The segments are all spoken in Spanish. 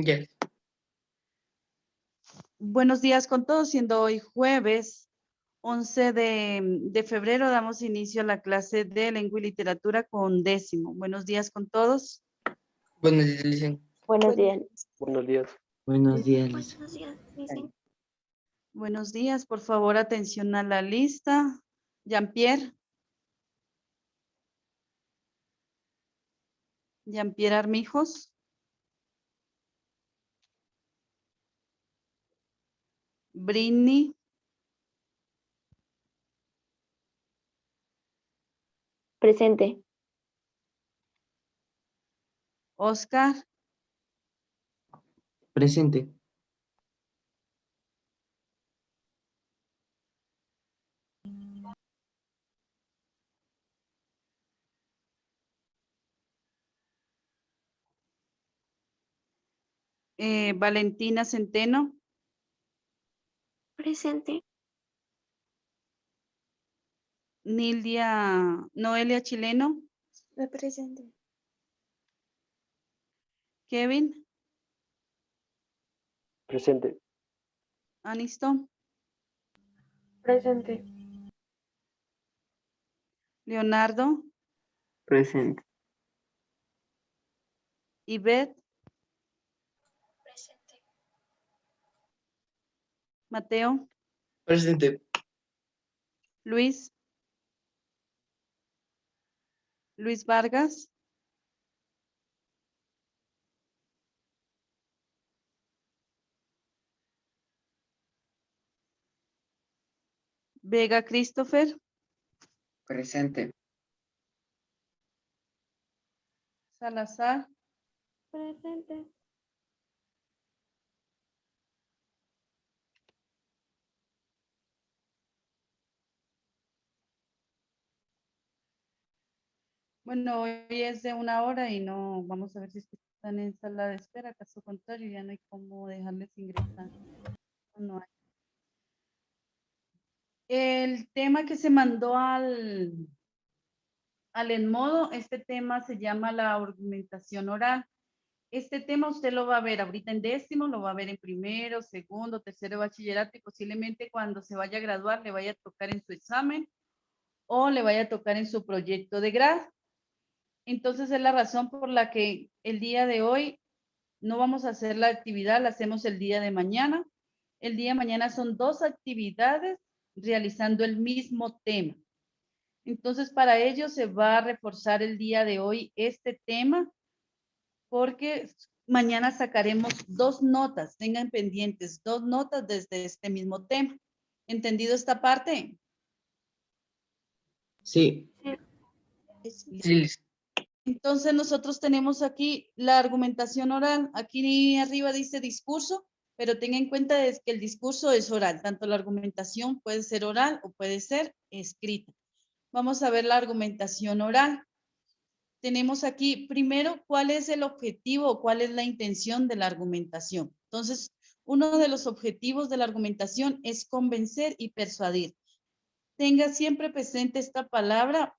Yes. Buenos días con todos, siendo hoy jueves 11 de febrero, damos inicio a la clase de lengua y literatura con 10º. Buenos días con todos. Buenos días, Licen. Buenos días. Buenos días. Buenos días, Lisa. Buenos días, dicen. Buenos días, por favor, atención a la lista. Jean-Pierre. Jean-Pierre Armijos. Britney. Presente. Oscar. Presente. Valentina Centeno. Presente. Noelia Chileno. Presente. Kevin. Presente. Aniston. Presente. Leonardo. Presente. Ivette. Presente. Mateo. Presente. Luis. Luis Vargas. Vega Christopher. Presente. Salazar. Presente. Bueno, hoy es de 1 hora y no, vamos a ver si es que están en sala de espera, caso contrario ya no hay cómo dejarles ingresar. No hay. El tema que se mandó al Enmodo, este tema se llama la argumentación oral. Este tema usted lo va a ver ahorita en 10º, lo va a ver en primero, segundo, tercero de bachillerato y posiblemente cuando se vaya a graduar le vaya a tocar en su examen o le vaya a tocar en su proyecto de grado. Entonces es la razón por la que el día de hoy no vamos a hacer la actividad, la hacemos el día de mañana. El día de mañana son 2 actividades realizando el mismo tema. Entonces para ello se va a reforzar el día de hoy este tema porque mañana sacaremos 2 notas, tengan pendientes 2 notas desde este mismo tema. ¿Entendido esta parte? Sí. Sí, Licen. Entonces nosotros tenemos aquí la argumentación oral. Aquí arriba dice discurso, pero tenga en cuenta es que el discurso es oral. Tanto la argumentación puede ser oral o puede ser escrita. Vamos a ver la argumentación oral. Tenemos aquí primero cuál es el objetivo o cuál es la intención de la argumentación. Entonces, uno de los objetivos de la argumentación es convencer y persuadir. Tenga siempre presente esta palabra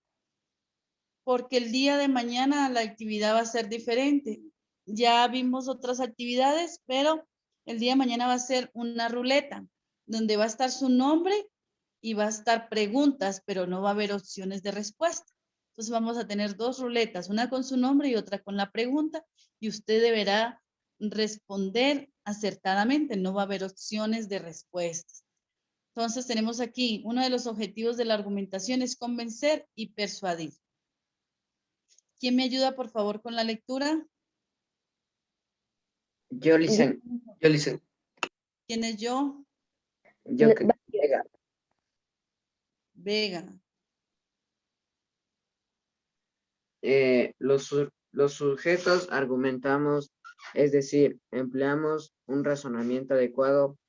porque el día de mañana la actividad va a ser diferente. Ya vimos otras actividades, pero el día de mañana va a ser una ruleta, donde va a estar su nombre y va a estar preguntas, pero no va a haber opciones de respuesta. Entonces vamos a tener 2 ruletas, una con su nombre y otra con la pregunta, y usted deberá responder acertadamente, no va a haber opciones de respuestas. Entonces tenemos aquí, uno de los objetivos de la argumentación es convencer y persuadir. ¿Quién me ayuda, por favor, con la lectura? Yo, Licen. Yo, Licen. ¿Quién es yo? Yo, Vega. Vega. Los sujetos argumentamos, es decir, empleamos un razonamiento adecuado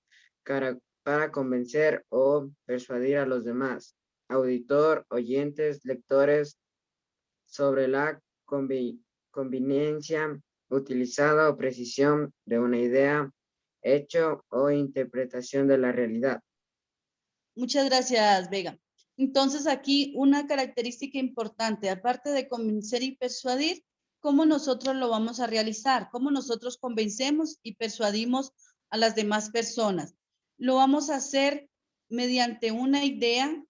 para convencer o persuadir a los demás, auditor, oyentes, lectores, sobre la conveniencia utilizada o precisión de una idea, hecho o interpretación de la realidad. Muchas gracias, Vega. Entonces aquí una característica importante, aparte de convencer y persuadir, ¿cómo nosotros lo vamos a realizar? ¿Cómo nosotros convencemos y persuadimos a las demás personas? Lo vamos a hacer mediante una idea,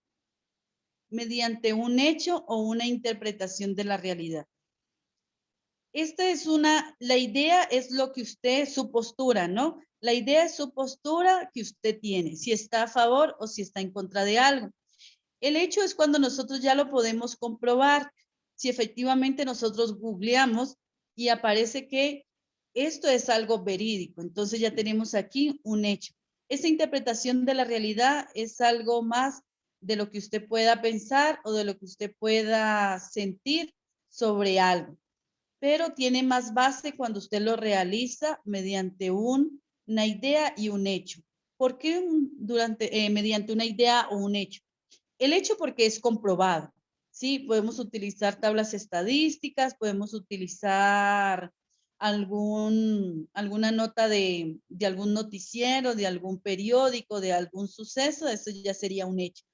mediante un hecho o una interpretación de la realidad. La idea es lo que usted, su postura, ¿no? La idea es su postura que usted tiene, si está a favor o si está en contra de algo. El hecho es cuando nosotros ya lo podemos comprobar, si efectivamente nosotros googleamos y aparece que esto es algo verídico. Entonces ya tenemos aquí un hecho. Esa interpretación de la realidad es algo más de lo que usted pueda pensar o de lo que usted pueda sentir sobre algo, pero tiene más base cuando usted lo realiza mediante una idea y un hecho. ¿Por qué mediante una idea o un hecho? El hecho porque es comprobado, ¿sí? Podemos utilizar tablas estadísticas, podemos utilizar alguna nota de algún noticiero, de algún periódico, de algún suceso, eso ya sería un hecho.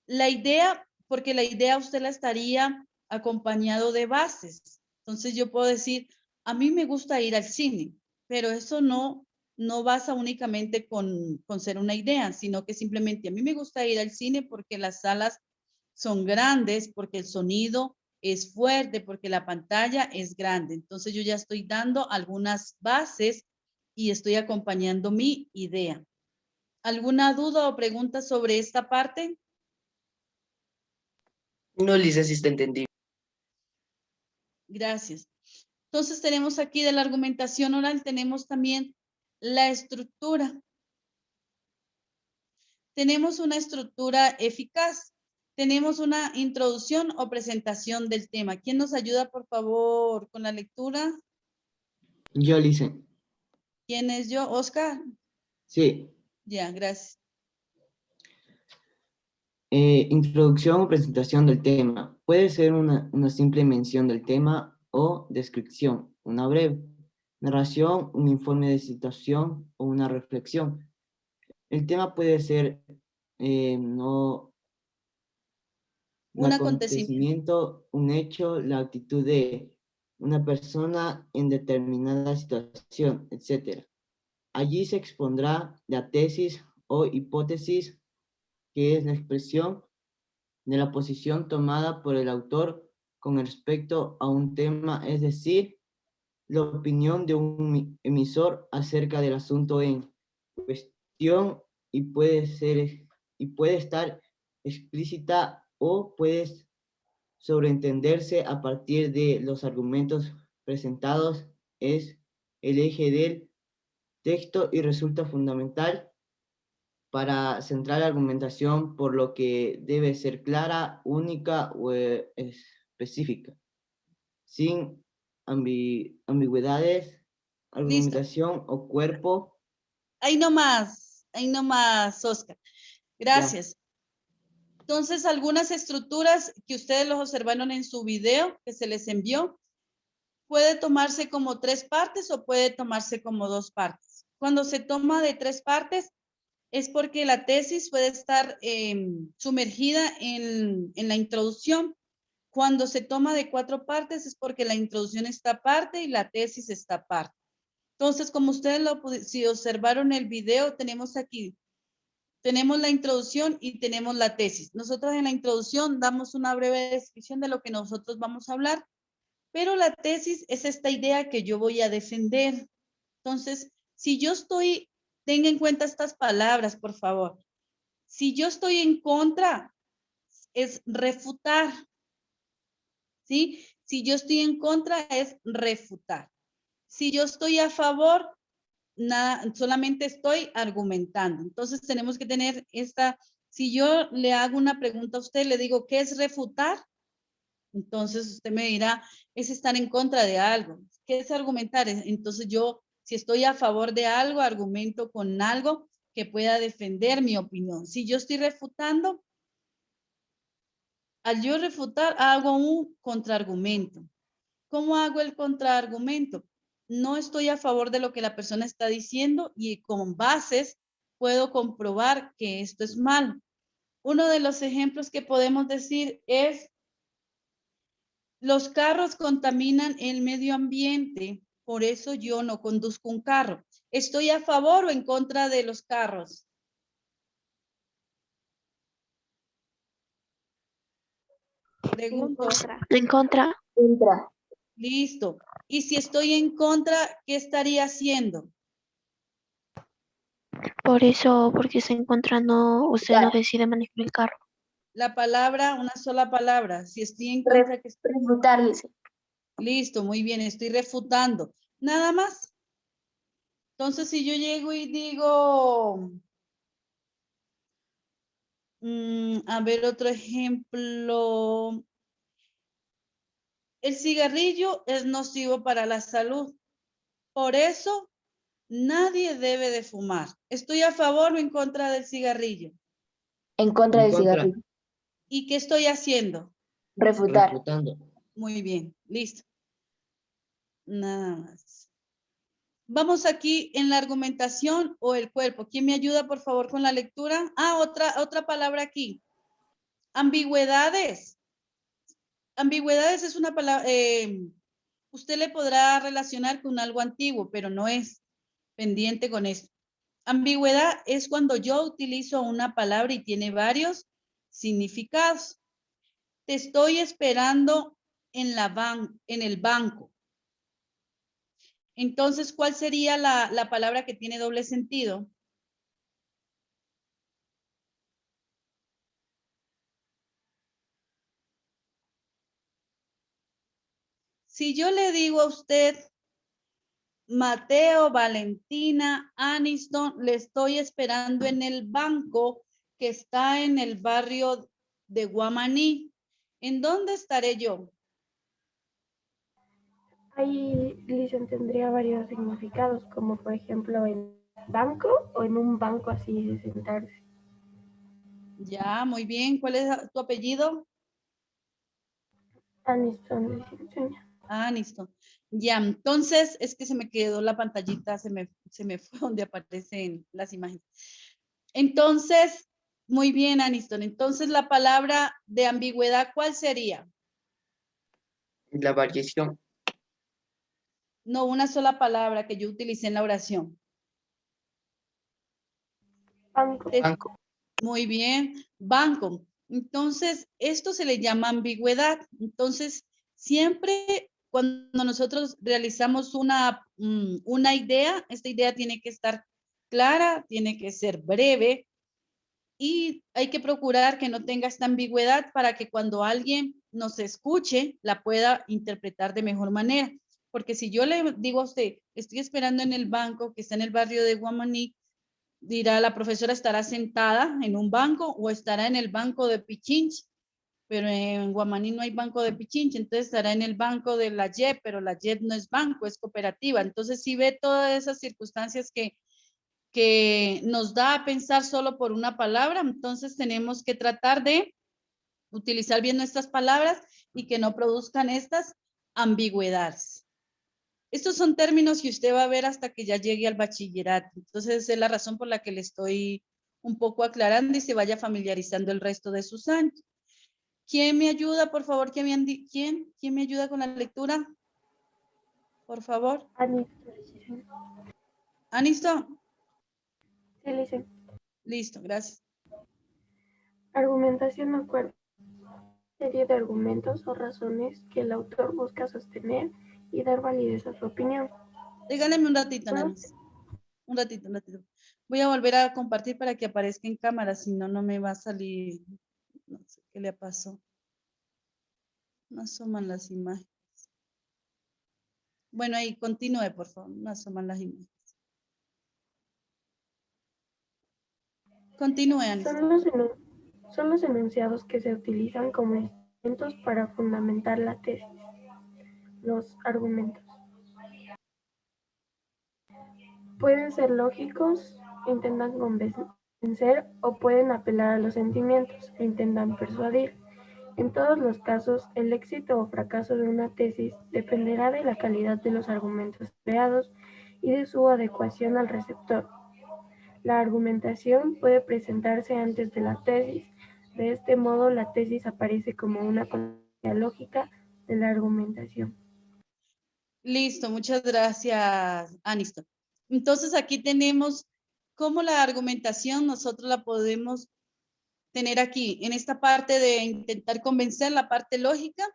La idea, porque la idea usted la estaría acompañado de bases. Entonces yo puedo decir, a mí me gusta ir al cine, pero eso no basa únicamente con ser una idea, sino que simplemente a mí me gusta ir al cine porque las salas son grandes, porque el sonido es fuerte, porque la pantalla es grande. Entonces yo ya estoy dando algunas bases y estoy acompañando mi idea. ¿Alguna duda o pregunta sobre esta parte? No, Lisa, sí está entendido. Gracias. Entonces tenemos aquí de la argumentación oral, tenemos también la estructura. Tenemos una estructura eficaz. Tenemos una introducción o presentación del tema. ¿Quién nos ayuda, por favor, con la lectura? Yo, Lice. ¿Quién es yo? ¿Oscar? Sí. Ya, gracias. Introducción o presentación del tema. Puede ser una simple mención del tema o descripción, una breve narración, un informe de situación o una reflexión. El tema puede ser un acontecimiento, un hecho, la actitud de una persona en determinada situación, etc. Allí se expondrá la tesis o hipótesis, que es la expresión de la posición tomada por el autor con respecto a un tema, es decir, la opinión de un emisor acerca del asunto en cuestión, y puede estar explícita o puede sobreentenderse a partir de los argumentos presentados. Es el eje del texto y resulta fundamental para centrar la argumentación, por lo que debe ser clara, única o específica, sin ambigüedades, Listo. argumentación o cuerpo. Ahí nomás, Oscar. Gracias. Ya. Entonces, algunas estructuras que ustedes los observaron en su video que se les envió, puede tomarse como 3 partes o puede tomarse como 2 partes. Cuando se toma de 3 partes, es porque la tesis puede estar sumergida en la introducción. Cuando se toma de 4 partes es porque la introducción está aparte y la tesis está aparte. Entonces, como ustedes si observaron el video, tenemos la introducción y tenemos la tesis. Nosotros en la introducción damos una breve descripción de lo que nosotros vamos a hablar, pero la tesis es esta idea que yo voy a defender. Entonces, tenga en cuenta estas palabras, por favor. Si yo estoy en contra, es refutar. ¿Sí? Si yo estoy en contra, es refutar. Si yo estoy a favor, solamente estoy argumentando. Entonces tenemos que tener si yo le hago una pregunta a usted, le digo, ¿qué es refutar? Entonces usted me dirá, es estar en contra de algo. ¿Qué es argumentar? Entonces yo, si estoy a favor de algo, argumento con algo que pueda defender mi opinión. Si yo estoy refutando, al yo refutar, hago un contraargumento. ¿Cómo hago el contraargumento? No estoy a favor de lo que la persona está diciendo y con bases puedo comprobar que esto es malo. Uno de los ejemplos que podemos decir es Los carros contaminan el medio ambiente, por eso yo no conduzco un carro. ¿Estoy a favor o en contra de los carros? Pregunto. En contra. Listo. Y si estoy en contra, ¿qué estaría haciendo? Por eso, porque se encuentra, no, usted no decide manejar el carro. La palabra, una sola palabra. Si estoy en contra, ¿qué Refutar, dice. Listo, muy bien, estoy refutando. Nada más. Entonces, si yo llego y digo, a ver, otro ejemplo. El cigarrillo es nocivo para la salud. Por eso, nadie debe de fumar. ¿Estoy a favor o en contra del cigarrillo? En contra En del contra. cigarrillo. ¿Y qué estoy haciendo? Refutar. Refutando. Muy bien, listo. Nada más. Vamos aquí en la argumentación o el cuerpo. ¿Quién me ayuda, por favor, con la lectura? Ah, otra palabra aquí. Ambigüedades. Ambigüedades es una palabra, usted le podrá relacionar con algo antiguo, pero no es pendiente con esto. Ambigüedad es cuando yo utilizo una palabra y tiene varios significados. Te estoy esperando en el banco. Entonces, ¿cuál sería la palabra que tiene doble sentido? Si yo le digo a usted, Mateo, Valentina, Aniston, le estoy esperando en el banco que está en el barrio de Guamaní. ¿En dónde estaré yo? Ahí, Listen, tendría varios significados, como por ejemplo en banco o en un banco así de sentarse. Ya, muy bien. ¿Cuál es tu apellido? Aniston, Listen. Aniston. Ya, entonces es que se me quedó la pantallita, se me fue donde aparecen las imágenes. Entonces, muy bien, Aniston. Entonces, la palabra de ambigüedad, ¿cuál sería? La variación. No, una sola palabra que yo utilicé en la oración. Banco. Banco. Muy bien, banco. Entonces, esto se le llama ambigüedad. Entonces, siempre cuando nosotros realizamos una idea, esta idea tiene que estar clara, tiene que ser breve y hay que procurar que no tenga esta ambigüedad para que cuando alguien nos escuche, la pueda interpretar de mejor manera. Porque si yo le digo a usted, estoy esperando en el banco que está en el barrio de Guamaní, dirá la profesora estará sentada en un banco o estará en el banco de Pichinche, pero en Guamaní no hay banco de Pichinche, entonces estará en el banco de la JEP, pero la JEP no es banco, es cooperativa. Entonces, si ve todas esas circunstancias que nos da a pensar solo por una palabra, entonces tenemos que tratar de utilizar bien nuestras palabras y que no produzcan estas ambigüedades. Estos son términos que usted va a ver hasta que ya llegue al bachillerato. Entonces, es la razón por la que le estoy un poco aclarando y se vaya familiarizando el resto de sus años. ¿Quién me ayuda, por favor? ¿Quién me ayuda con la lectura? Por favor. Aniston. ¿Aniston? Sí, Listen. Listo, gracias. Argumentación o cuerpo. Serie de argumentos o razones que el autor busca sostener y dar validez a su opinión. Regáleme un ratito nada más. Un ratito. Voy a volver a compartir para que aparezca en cámara, si no, no me va a salir. No sé qué le pasó. No asoman las imágenes. Bueno, ahí continúe, por favor. No asoman las imágenes. Continúe, Aniston. Son los enunciados que se utilizan como instrumentos para fundamentar la tesis. Los argumentos pueden ser lógicos, intentan convencer o pueden apelar a los sentimientos, intentan persuadir. En todos los casos, el éxito o fracaso de una tesis dependerá de la calidad de los argumentos creados y de su adecuación al receptor. La argumentación puede presentarse antes de la tesis. De este modo, la tesis aparece como una consecuencia lógica de la argumentación. Listo, muchas gracias, Aniston. Entonces aquí tenemos cómo la argumentación nosotros la podemos tener aquí, en esta parte de intentar convencer, la parte lógica,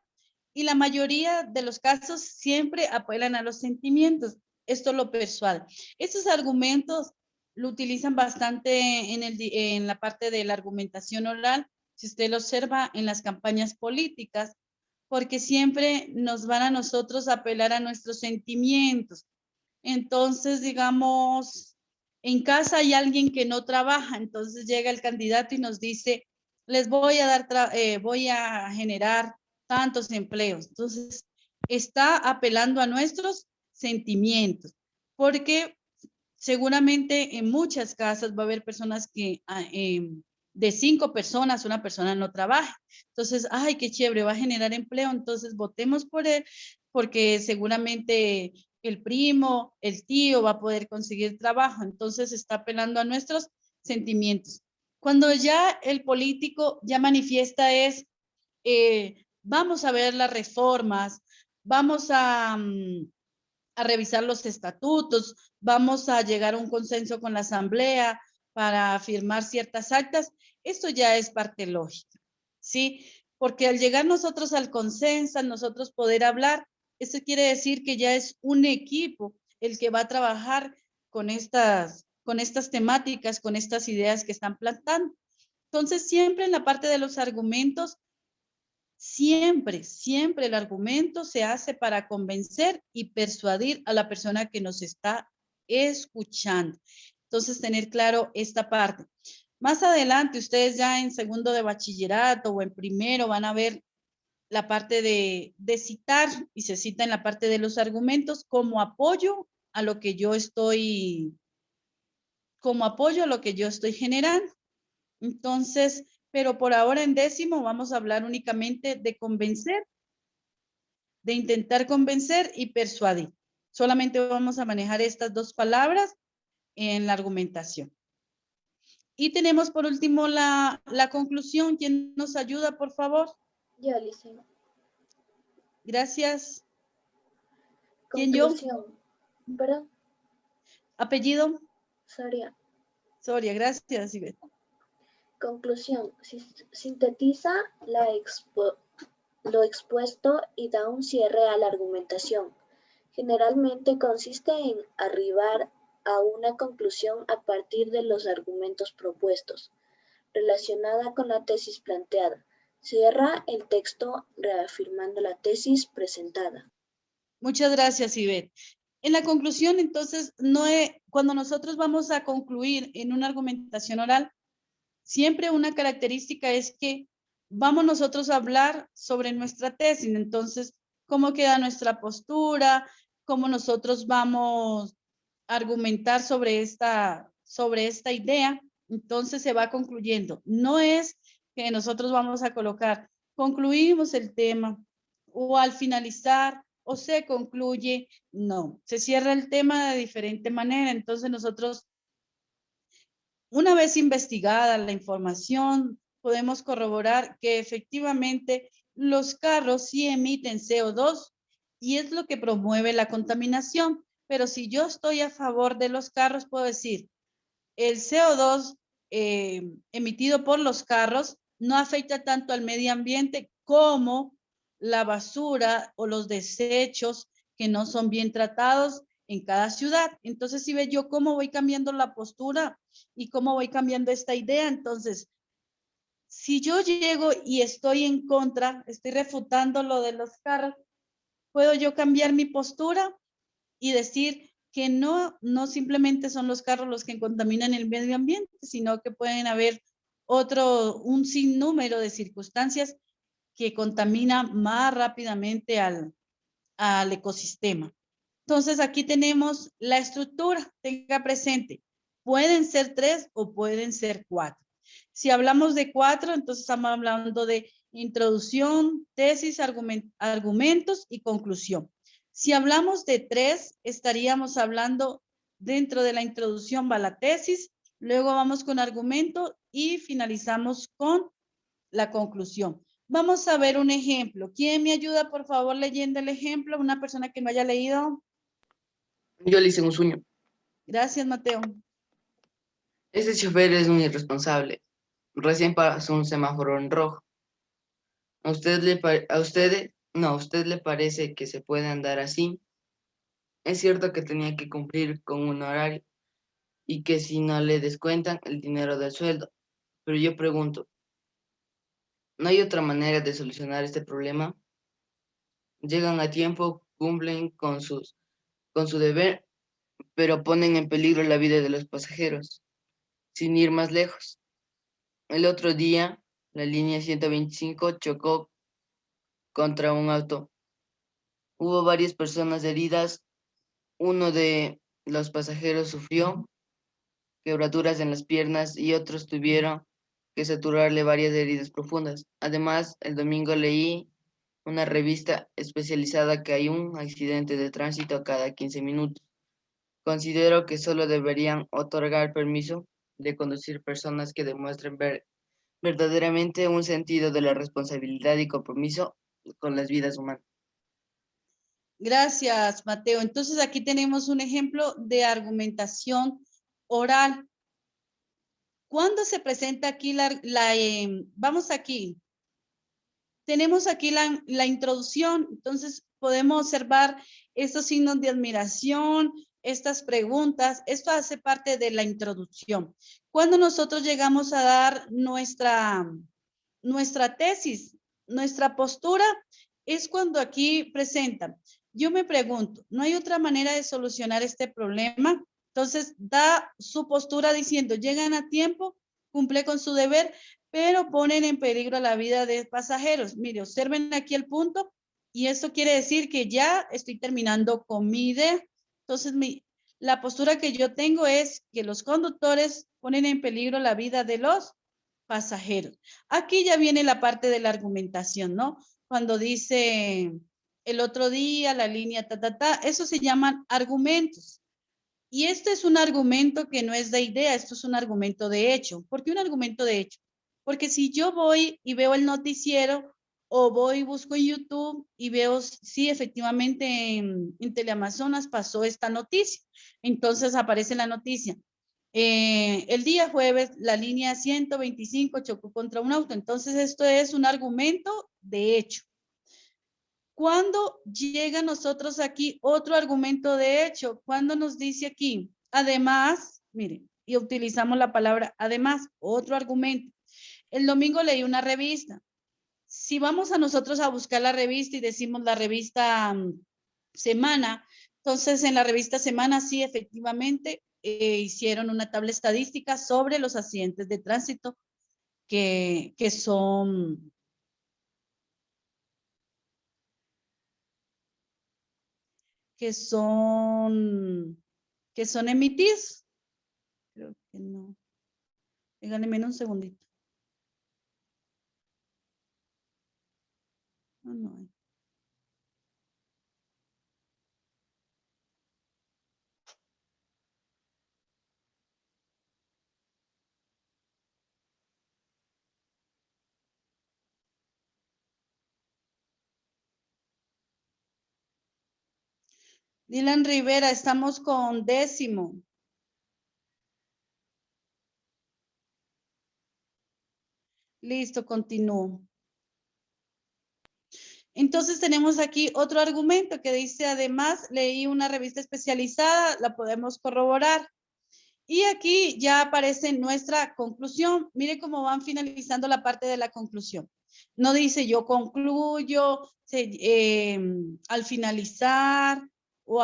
y la mayoría de los casos siempre apelan a los sentimientos. Esto lo persuade. Estos argumentos lo utilizan bastante en la parte de la argumentación oral, si usted lo observa en las campañas políticas, porque siempre nos van a nosotros a apelar a nuestros sentimientos. Entonces, digamos, en casa hay alguien que no trabaja, entonces llega el candidato y nos dice, les voy a dar, voy a generar tantos empleos. Entonces, está apelando a nuestros sentimientos, porque seguramente en muchas casas va a haber personas que de 5 personas, una persona no trabaja. Entonces, ay, qué chévere, va a generar empleo, entonces votemos por él, porque seguramente el primo, el tío va a poder conseguir trabajo. Entonces, está apelando a nuestros sentimientos. Cuando ya el político ya manifiesta es, vamos a ver las reformas, vamos a revisar los estatutos, vamos a llegar a un consenso con la asamblea para firmar ciertas actas, esto ya es parte lógica, ¿sí? Porque al llegar nosotros al consenso, nosotros poder hablar, eso quiere decir que ya es un equipo el que va a trabajar con estas temáticas, con estas ideas que están plantando. Entonces, siempre en la parte de los argumentos, siempre el argumento se hace para convencer y persuadir a la persona que nos está escuchando. Entonces, tener claro esta parte. Más adelante, ustedes ya en segundo de bachillerato o en primero van a ver la parte de citar, y se cita en la parte de los argumentos como apoyo a lo que yo estoy, generando. Entonces, pero por ahora en décimo vamos a hablar únicamente de convencer, de intentar convencer y persuadir. Solamente vamos a manejar estas dos palabras en la argumentación. Y tenemos por último la conclusión. ¿Quién nos ayuda, por favor? Yo, Alicia. Gracias. ¿Quién yo? Conclusión. ¿Perdón? ¿Apellido? Soria. Soria, gracias, Ivette. Conclusión. Sintetiza lo expuesto y da un cierre a la argumentación. Generalmente consiste en arribar a una conclusión a partir de los argumentos propuestos, relacionada con la tesis planteada. Cierra el texto reafirmando la tesis presentada. Muchas gracias, Ivette. En la conclusión, entonces, cuando nosotros vamos a concluir en una argumentación oral, siempre una característica es que vamos nosotros a hablar sobre nuestra tesis. Entonces, cómo queda nuestra postura, cómo nosotros vamos a argumentar sobre esta idea. Entonces, se va concluyendo. No es que nosotros vamos a colocar, concluimos el tema, o al finalizar, o se concluye. No, se cierra el tema de diferente manera. Entonces, nosotros, una vez investigada la información, podemos corroborar que efectivamente los carros sí emiten CO2 y es lo que promueve la contaminación. Pero si yo estoy a favor de los carros, puedo decir, el CO2 emitido por los carros no afecta tanto al medio ambiente como la basura o los desechos que no son bien tratados en cada ciudad. Entonces, si ve yo cómo voy cambiando la postura y cómo voy cambiando esta idea, entonces, si yo llego y estoy en contra, estoy refutando lo de los carros, puedo yo cambiar mi postura y decir que no simplemente son los carros los que contaminan el medio ambiente, sino que pueden haber un sinnúmero de circunstancias que contaminan más rápidamente al ecosistema. Entonces, aquí tenemos la estructura, tenga presente, pueden ser 3 o pueden ser 4. Si hablamos de 4, entonces estamos hablando de introducción, tesis, argumentos y conclusión. Si hablamos de 3, estaríamos hablando dentro de la introducción va la tesis, luego vamos con argumento y finalizamos con la conclusión. Vamos a ver un ejemplo. ¿Quién me ayuda, por favor, leyendo el ejemplo? Una persona que no haya leído. Yo le hice un sueño. Gracias, Mateo. Ese chofer es un irresponsable. Recién pasó un semáforo en rojo. ¿A usted a usted le parece que se puede andar así? Es cierto que tenía que cumplir con un horario y que si no le descuentan el dinero del sueldo. Pero yo pregunto, ¿no hay otra manera de solucionar este problema? Llegan a tiempo, cumplen con su deber, pero ponen en peligro la vida de los pasajeros. Sin ir más lejos, el otro día, la línea 125 chocó contra un auto. Hubo varias personas heridas. Uno de los pasajeros sufrió quebraduras en las piernas y otros tuvieron que saturarle varias heridas profundas. Además, el domingo leí una revista especializada que hay un accidente de tránsito cada 15 minutos. Considero que solo deberían otorgar permiso de conducir personas que demuestren verdaderamente un sentido de la responsabilidad y compromiso con las vidas humanas. Gracias, Mateo. Entonces, aquí tenemos un ejemplo de argumentación oral. ¿Cuándo se presenta aquí vamos aquí? Tenemos aquí la introducción, entonces podemos observar estos signos de admiración, estas preguntas, esto hace parte de la introducción. Cuando nosotros llegamos a dar nuestra tesis, nuestra postura, es cuando aquí presentan. Yo me pregunto, ¿no hay otra manera de solucionar este problema? Entonces da su postura diciendo, llegan a tiempo, cumple con su deber, pero ponen en peligro la vida de pasajeros. Mire, observen aquí el punto y esto quiere decir que ya estoy terminando con mi idea. Entonces, la postura que yo tengo es que los conductores ponen en peligro la vida de los pasajeros. Aquí ya viene la parte de la argumentación, ¿no? Cuando dice el otro día, la línea, eso se llaman argumentos. Y este es un argumento que no es de idea, esto es un argumento de hecho. ¿Por qué un argumento de hecho? Porque si yo voy y veo el noticiero o voy y busco en YouTube y veo si efectivamente en Teleamazonas pasó esta noticia, entonces aparece la noticia. El día jueves la línea 125 chocó contra un auto, entonces esto es un argumento de hecho. Cuando llega a nosotros aquí otro argumento de hecho, cuando nos dice aquí, además, miren, y utilizamos la palabra además, otro argumento. El domingo leí una revista. Si vamos a nosotros a buscar la revista y decimos la revista Semana, entonces en la revista Semana sí efectivamente hicieron una tabla estadística sobre los accidentes de tránsito que son emitidos. Creo que no. Déjenme un segundito. No. Dylan Rivera, estamos con 10º. Listo, continúo. Entonces tenemos aquí otro argumento que dice, además, leí una revista especializada, la podemos corroborar. Y aquí ya aparece nuestra conclusión. Mire cómo van finalizando la parte de la conclusión. No dice yo concluyo, al finalizar o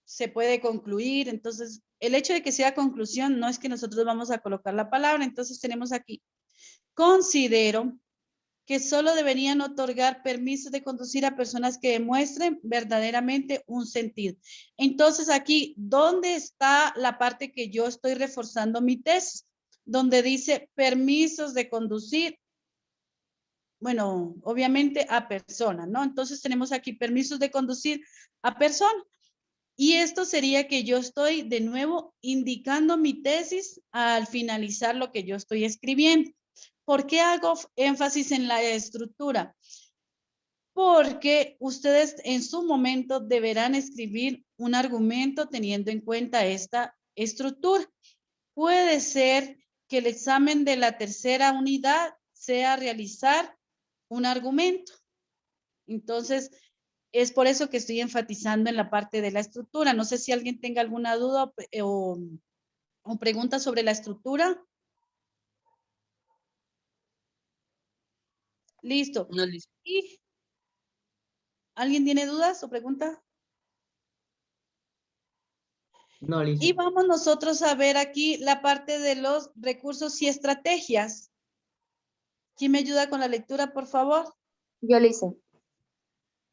se puede concluir. Entonces, el hecho de que sea conclusión no es que nosotros vamos a colocar la palabra. Entonces tenemos aquí, considero que solo deberían otorgar permisos de conducir a personas que demuestren verdaderamente un sentido. Entonces aquí, ¿dónde está la parte que yo estoy reforzando mi tesis? Donde dice permisos de conducir, bueno, obviamente a personas, ¿no? Entonces tenemos aquí permisos de conducir a personas. Y esto sería que yo estoy de nuevo indicando mi tesis al finalizar lo que yo estoy escribiendo. ¿Por qué hago énfasis en la estructura? Porque ustedes en su momento deberán escribir un argumento teniendo en cuenta esta estructura. Puede ser que el examen de la tercera unidad sea realizar un argumento. Entonces, es por eso que estoy enfatizando en la parte de la estructura. No sé si alguien tenga alguna duda o pregunta sobre la estructura. Listo. No, listo. ¿Y alguien tiene dudas o pregunta? No, Lisa. Y vamos nosotros a ver aquí la parte de los recursos y estrategias. ¿Quién me ayuda con la lectura, por favor? Yo le hice.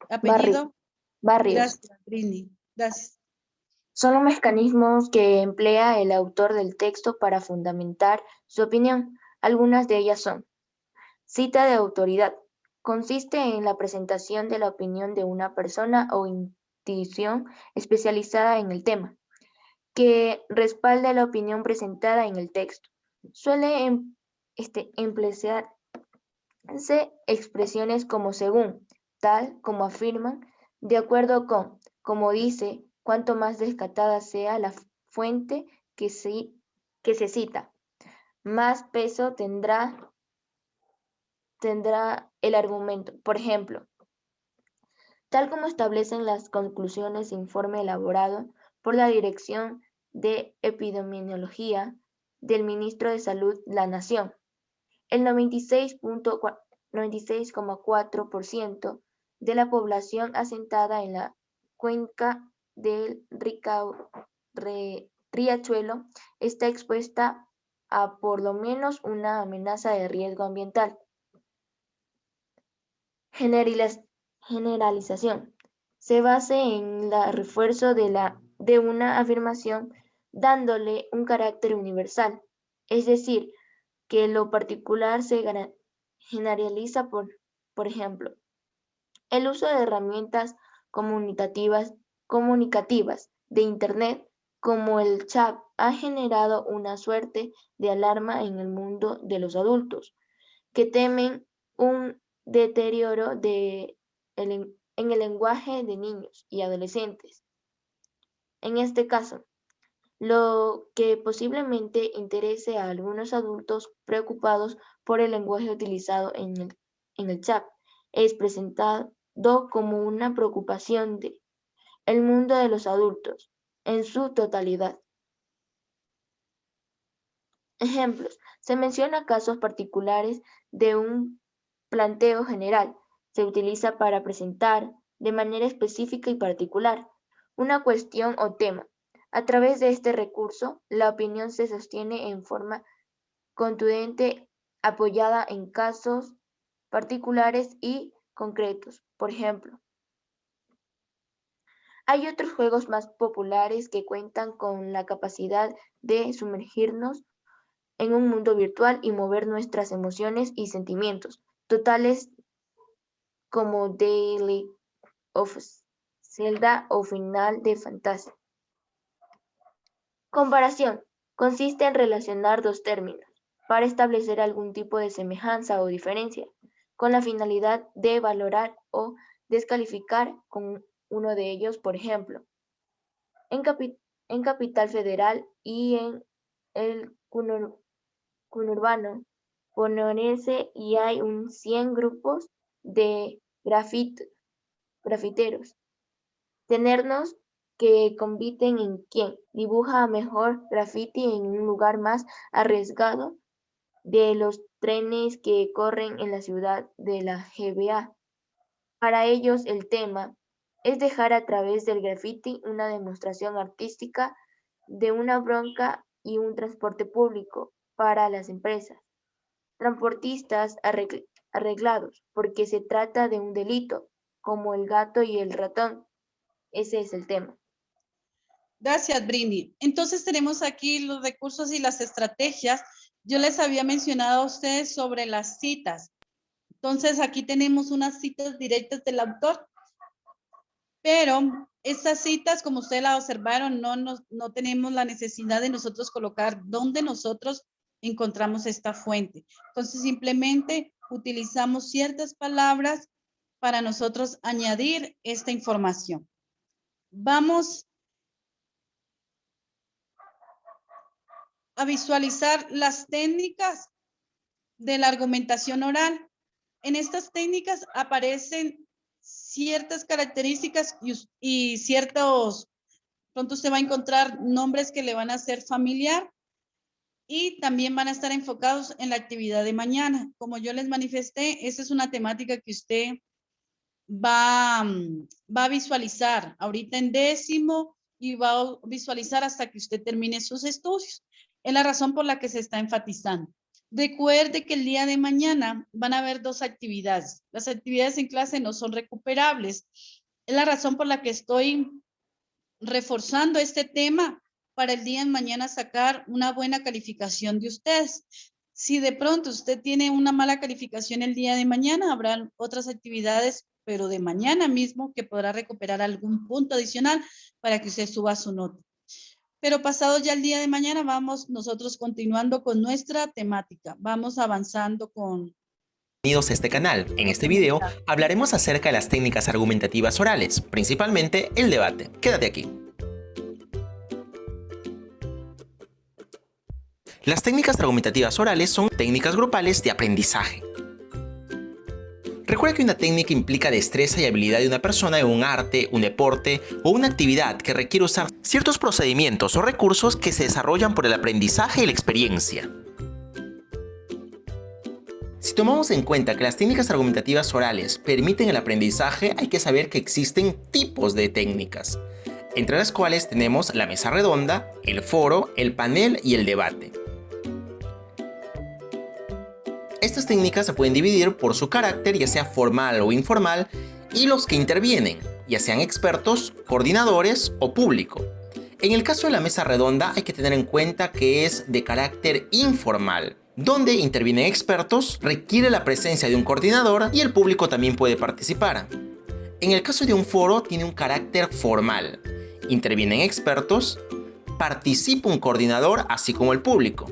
Apellido. Barrios. Gracias, Britney. Gracias. Son los mecanismos que emplea el autor del texto para fundamentar su opinión. Algunas de ellas son: cita de autoridad. Consiste en la presentación de la opinión de una persona o institución especializada en el tema, que respalda la opinión presentada en el texto. Suele emplearse expresiones como según, tal, como afirman, de acuerdo con, como dice, cuanto más descartada sea la fuente que se cita, más peso tendrá el argumento. Por ejemplo, tal como establecen las conclusiones de informe elaborado por la Dirección de Epidemiología del Ministro de Salud, la Nación. El 96,4% de la población asentada en la cuenca del Riachuelo está expuesta a por lo menos una amenaza de riesgo ambiental. Generalización. Se basa en el refuerzo de una afirmación dándole un carácter universal, es decir, que lo particular se generaliza por ejemplo, el uso de herramientas comunicativas de Internet como el chat ha generado una suerte de alarma en el mundo de los adultos, que temen un deterioro en el lenguaje de niños y adolescentes. En este caso, lo que posiblemente interese a algunos adultos preocupados por el lenguaje utilizado en el chat es presentado como una preocupación del mundo de los adultos en su totalidad. Ejemplos. Se menciona casos particulares de un planteo general. Se utiliza para presentar de manera específica y particular una cuestión o tema. A través de este recurso, la opinión se sostiene en forma contundente, apoyada en casos particulares y concretos. Por ejemplo, hay otros juegos más populares que cuentan con la capacidad de sumergirnos en un mundo virtual y mover nuestras emociones y sentimientos, totales como The Legend of Zelda o Final de Fantasy. Comparación. Consiste en relacionar dos términos para establecer algún tipo de semejanza o diferencia, con la finalidad de valorar o descalificar con uno de ellos. Por ejemplo, en Capital Federal y en el conurbano bonaerense y hay 100 grupos de grafiteros. Tenernos que compiten en quién dibuja mejor graffiti en un lugar más arriesgado de los trenes que corren en la ciudad de la GBA. Para ellos el tema es dejar a través del graffiti una demostración artística de una bronca y un transporte público para las empresas. Transportistas arreglados, porque se trata de un delito, como el gato y el ratón. Ese es el tema. Gracias, Britney. Entonces tenemos aquí los recursos y las estrategias. Yo les había mencionado a ustedes sobre las citas. Entonces aquí tenemos unas citas directas del autor. Pero estas citas, como ustedes la observaron, no tenemos la necesidad de nosotros colocar dónde nosotros encontramos esta fuente. Entonces, simplemente utilizamos ciertas palabras para nosotros añadir esta información. Vamos a visualizar las técnicas de la argumentación oral. En estas técnicas aparecen ciertas características y ciertos, pronto usted va a encontrar nombres que le van a ser familiar y también van a estar enfocados en la actividad de mañana. Como yo les manifesté, esa es una temática que usted va a visualizar ahorita en 10º y va a visualizar hasta que usted termine sus estudios. Es la razón por la que se está enfatizando. Recuerde que el día de mañana van a haber 2 actividades. Las actividades en clase no son recuperables. Es la razón por la que estoy reforzando este tema para el día de mañana sacar una buena calificación de ustedes. Si de pronto usted tiene una mala calificación el día de mañana, habrá otras actividades, pero de mañana mismo, que podrá recuperar algún punto adicional para que usted suba su nota. Pero pasado ya el día de mañana, vamos nosotros continuando con nuestra temática. Vamos avanzando con... Bienvenidos a este canal. En este video hablaremos acerca de las técnicas argumentativas orales, principalmente el debate. Quédate aquí. Las técnicas argumentativas orales son técnicas grupales de aprendizaje. Recuerda que una técnica implica destreza y habilidad de una persona en un arte, un deporte o una actividad que requiere usar ciertos procedimientos o recursos que se desarrollan por el aprendizaje y la experiencia. Si tomamos en cuenta que las técnicas argumentativas orales permiten el aprendizaje, hay que saber que existen tipos de técnicas, entre las cuales tenemos la mesa redonda, el foro, el panel y el debate. Estas técnicas se pueden dividir por su carácter, ya sea formal o informal, y los que intervienen, ya sean expertos, coordinadores o público. En el caso de la mesa redonda hay que tener en cuenta que es de carácter informal, donde intervienen expertos, requiere la presencia de un coordinador y el público también puede participar. En el caso de un foro tiene un carácter formal, intervienen expertos, participa un coordinador así como el público.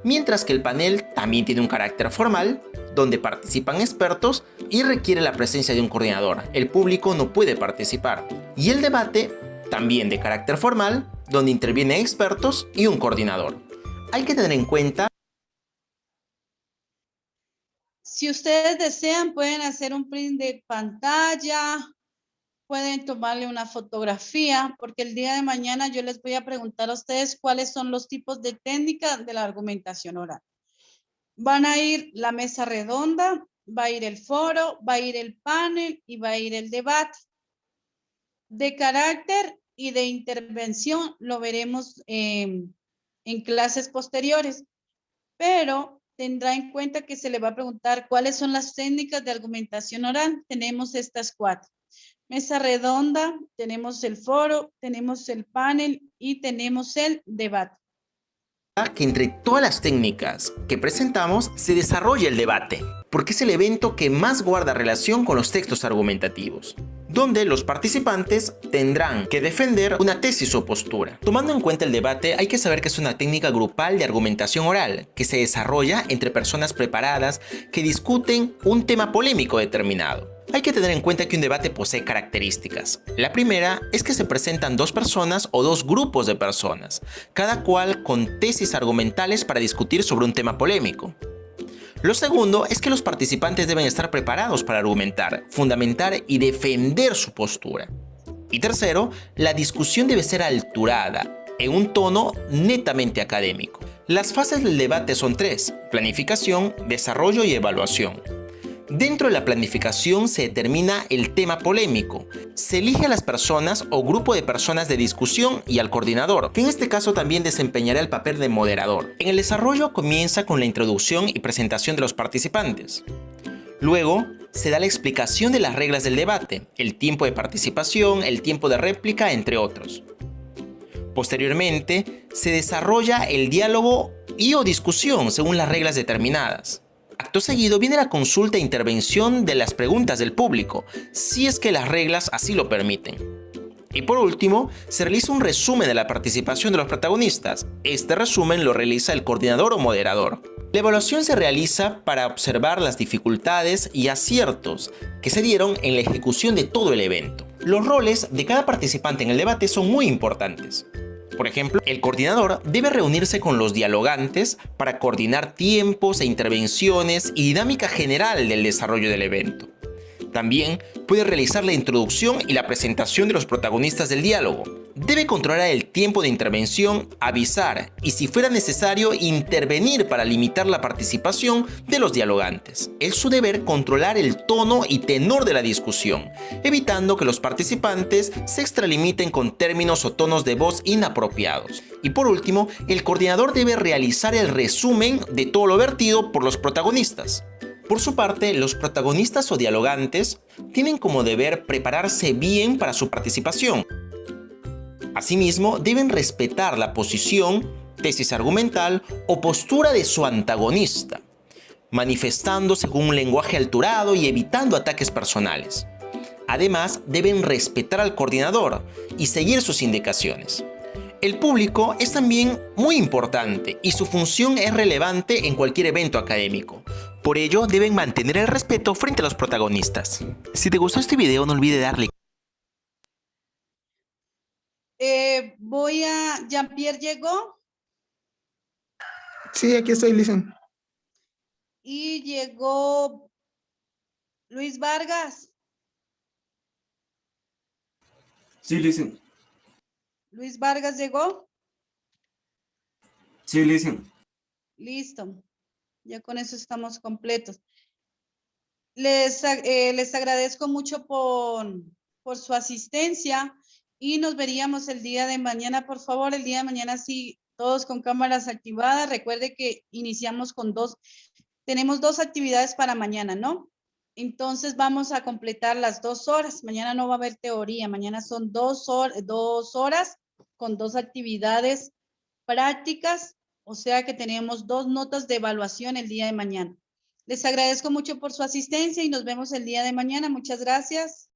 Mientras que el panel también tiene un carácter formal, donde participan expertos y requiere la presencia de un coordinador. El público no puede participar. Y el debate, también de carácter formal, donde intervienen expertos y un coordinador. Hay que tener en cuenta... Si ustedes desean, pueden hacer un print de pantalla, pueden tomarle una fotografía, porque el día de mañana yo les voy a preguntar a ustedes cuáles son los tipos de técnicas de la argumentación oral. Van a ir la mesa redonda, va a ir el foro, va a ir el panel y va a ir el debate. De carácter y de intervención lo veremos en clases posteriores, pero tendrá en cuenta que se le va a preguntar cuáles son las técnicas de argumentación oral. Tenemos estas 4. Mesa redonda, tenemos el foro, tenemos el panel y tenemos el debate. Que entre todas las técnicas que presentamos se desarrolla el debate, porque es el evento que más guarda relación con los textos argumentativos, donde los participantes tendrán que defender una tesis o postura. Tomando en cuenta el debate, hay que saber que es una técnica grupal de argumentación oral que se desarrolla entre personas preparadas que discuten un tema polémico determinado. Hay que tener en cuenta que un debate posee características. La primera es que se presentan 2 personas o 2 grupos de personas, cada cual con tesis argumentales para discutir sobre un tema polémico. Lo segundo es que los participantes deben estar preparados para argumentar, fundamentar y defender su postura. Y tercero, la discusión debe ser alturada, en un tono netamente académico. Las fases del debate son 3: planificación, desarrollo y evaluación. Dentro de la planificación se determina el tema polémico, se elige a las personas o grupo de personas de discusión y al coordinador, que en este caso también desempeñará el papel de moderador. En el desarrollo comienza con la introducción y presentación de los participantes. Luego se da la explicación de las reglas del debate, el tiempo de participación, el tiempo de réplica, entre otros. Posteriormente se desarrolla el diálogo y o discusión según las reglas determinadas. Acto seguido viene la consulta e intervención de las preguntas del público, si es que las reglas así lo permiten. Y por último, se realiza un resumen de la participación de los protagonistas. Este resumen lo realiza el coordinador o moderador. La evaluación se realiza para observar las dificultades y aciertos que se dieron en la ejecución de todo el evento. Los roles de cada participante en el debate son muy importantes. Por ejemplo, el coordinador debe reunirse con los dialogantes para coordinar tiempos e intervenciones y dinámica general del desarrollo del evento. También puede realizar la introducción y la presentación de los protagonistas del diálogo. Debe controlar el tiempo de intervención, avisar y, si fuera necesario, intervenir para limitar la participación de los dialogantes. Es su deber controlar el tono y tenor de la discusión, evitando que los participantes se extralimiten con términos o tonos de voz inapropiados. Y por último, el coordinador debe realizar el resumen de todo lo vertido por los protagonistas. Por su parte, los protagonistas o dialogantes tienen como deber prepararse bien para su participación. Asimismo, deben respetar la posición, tesis argumental o postura de su antagonista, manifestándose con un lenguaje alturado y evitando ataques personales. Además, deben respetar al coordinador y seguir sus indicaciones. El público es también muy importante y su función es relevante en cualquier evento académico. Por ello, deben mantener el respeto frente a los protagonistas. Si te gustó este video, no olvides darle. Jean-Pierre llegó Sí, aquí estoy, listen. y llegó Luis Vargas. Sí, listen. Luis Vargas llegó. Sí, listen. Listo. Ya con eso estamos completos. Les agradezco mucho por su asistencia y nos veríamos el día de mañana. Por favor, el día de mañana sí, todos con cámaras activadas. Recuerde que iniciamos con tenemos 2 actividades para mañana, ¿no? Entonces vamos a completar las 2 horas. Mañana no va a haber teoría, mañana son 2 horas con 2 actividades prácticas. O sea que tenemos 2 notas de evaluación el día de mañana. Les agradezco mucho por su asistencia y nos vemos el día de mañana. Muchas gracias.